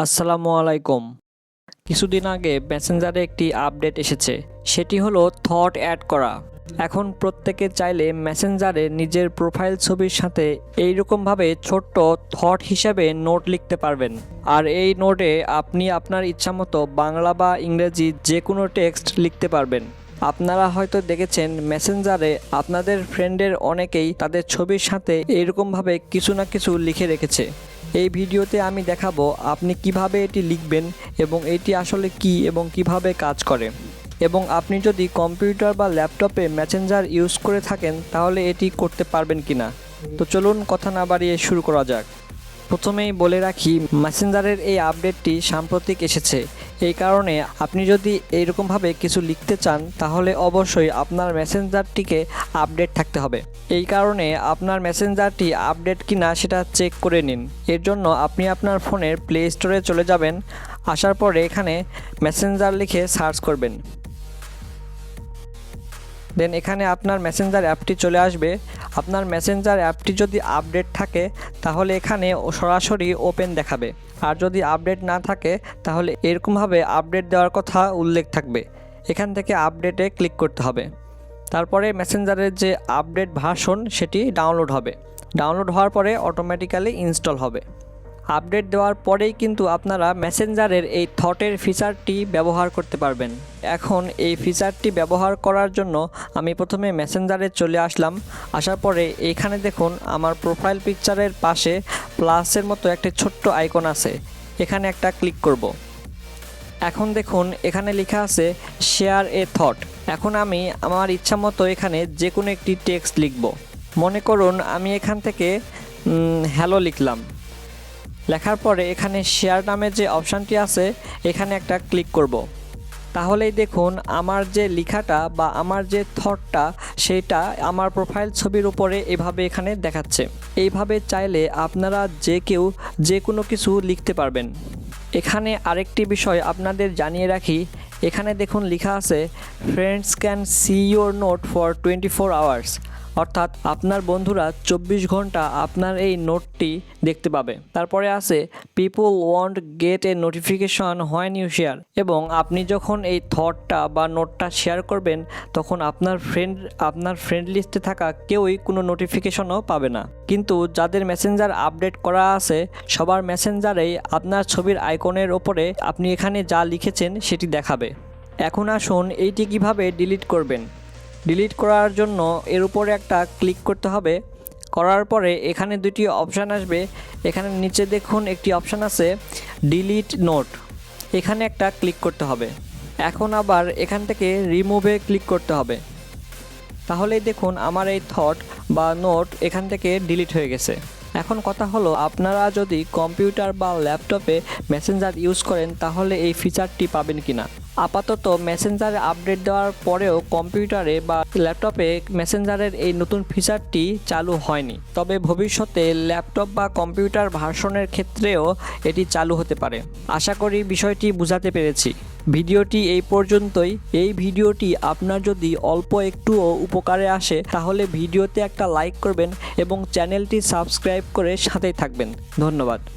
আসসালামু আলাইকুম। কিছুদিন আগে মেসেঞ্জারে একটি আপডেট এসেছে, সেটি হলো থট অ্যাড করা। এখন প্রত্যেকে চাইলে মেসেঞ্জারে নিজের প্রোফাইল ছবির সাথে এইরকমভাবে ছোট্ট থট হিসেবে নোট লিখতে পারবেন। আর এই নোটে আপনি আপনার ইচ্ছামতো বাংলা বা ইংরেজি যে কোনো টেক্সট লিখতে পারবেন। আপনারা হয়তো দেখেছেন মেসেঞ্জারে আপনাদের ফ্রেন্ডের অনেকেই তাদের ছবির সাথে এরকমভাবে কিছু না কিছু লিখে রেখেছে। এই ভিডিওতে আমি দেখাবো আপনি কিভাবে এটি লিখবেন এবং এটি আসলে কি এবং কিভাবে কাজ করে। এবং আপনি যদি কম্পিউটার বা ল্যাপটপে মেসেঞ্জার ইউজ করে থাকেন তাহলে এটি করতে পারবেন কিনা। তো চলুন কথা না বাড়িয়ে শুরু করা যাক। প্রথমেই বলে রাখি, মেসেঞ্জারের এই আপডেটটি সাম্প্রতিক এসেছে। এই কারণে আপনি যদি এইরকমভাবে কিছু লিখতে চান তাহলে অবশ্যই আপনার মেসেঞ্জারটিকে আপডেট থাকতে হবে। এই কারণে আপনার মেসেঞ্জারটি আপডেট কিনা সেটা চেক করে নিন। এর জন্য আপনি আপনার ফোনের প্লে স্টোরে চলে যাবেন। আসার পরে এখানে মেসেঞ্জার লিখে সার্চ করবেন। দেন এখানে আপনার মেসেঞ্জার অ্যাপটি চলে আসবে। আপনার মেসেঞ্জার অ্যাপটি যদি আপডেট থাকে তাহলে এখানে সরাসরি ওপেন দেখাবে, আর যদি আপডেট না থাকে তাহলে এরকমভাবে আপডেট দেওয়ার কথা উল্লেখ থাকবে। এখান থেকে আপডেটে ক্লিক করতে হবে। তারপরে মেসেঞ্জারের যে আপডেট ভার্সন সেটি ডাউনলোড হবে। ডাউনলোড হওয়ার পরে অটোমেটিক্যালি ইনস্টল হবে। আপডেট দেওয়ার পরেই কিন্তু আপনারা মেসেঞ্জারের এই থটের ফিচারটি ব্যবহার করতে পারবেন। এখন এই ফিচারটি ব্যবহার করার জন্য আমি প্রথমে মেসেঞ্জারে চলে আসলাম। আসার পরে এখানে দেখুন আমার প্রোফাইল পিকচারের পাশে প্লাসের মতো একটি ছোট্ট আইকন আছে, এখানে একটা ক্লিক করব। এখন দেখুন এখানে লেখা আছে শেয়ার এ থট। এখন আমি আমার ইচ্ছা মতো এখানে যে কোনো একটি টেক্সট লিখব। মনে করুন আমি এখান থেকে হ্যালো লিখলাম। লেখার পরে এখানে শেয়ার নামের যে অপশানটি আছে এখানে একটা ক্লিক করব। তাহলেই দেখুন আমার যে লেখাটা বা আমার যে থটটা সেটা আমার প্রোফাইল ছবির উপরে এভাবে এখানে দেখাচ্ছে। এইভাবে চাইলে আপনারা যে কেউ যে কোনো কিছু লিখতে পারবেন। এখানে আরেকটি বিষয় আপনাদের জানিয়ে রাখি, এখানে দেখুন লেখা আছে friends can see your note for 24 hours, অর্থাৎ আপনার বন্ধুরা 24 ঘন্টা আপনার এই নোটটি দেখতে পাবে। তারপরে আছে people want get a notification when you share, এবং আপনি যখন এই থটটা বা নোটটা শেয়ার করবেন তখন আপনার ফ্রেন্ড লিস্টে থাকা কেউই কোনো নোটিফিকেশনও পাবে না। কিন্তু যাদের মেসেঞ্জার আপডেট করা আছে সবার মেসেঞ্জারেই আপনার ছবির আইকনের ওপরে আপনি এখানে যা লিখেছেন সেটি দেখাবে। এখন আসুন এইটি কিভাবে ডিলিট করবেন। ডিলিট করার জন্য এর উপরে একটা ক্লিক করতে হবে। করার পরে এখানে দুটি অপশান আসবে। এখানে নিচে দেখুন একটি অপশান আছে ডিলিট নোট, এখানে একটা ক্লিক করতে হবে। এখন আবার এখান থেকে রিমুভে ক্লিক করতে হবে। তাহলেই দেখুন আমার এই থট বা নোট এখান থেকে ডিলিট হয়ে গেছে। এখন কথা হলো, আপনারা যদি কম্পিউটার বা ল্যাপটপে মেসেঞ্জার ইউজ করেন তাহলে এই ফিচারটি পাবেন কিনা। আপাতত মেসেঞ্জারে আপডেট দেওয়ার পরেও কম্পিউটারে বা ল্যাপটপে মেসেঞ্জারের এই নতুন ফিচারটি চালু হয়নি। তবে ভবিষ্যতে ল্যাপটপ বা কম্পিউটার ভার্সনের ক্ষেত্রেও এটি চালু হতে পারে। আশা করি বিষয়টি বুঝাতে পেরেছি। ভিডিওটি এই পর্যন্তই। এই ভিডিওটি আপনার যদি অল্প একটুও উপকারে আসে তাহলে ভিডিওতে একটা লাইক করবেন এবং চ্যানেলটি সাবস্ক্রাইব করে সাথেই থাকবেন। ধন্যবাদ।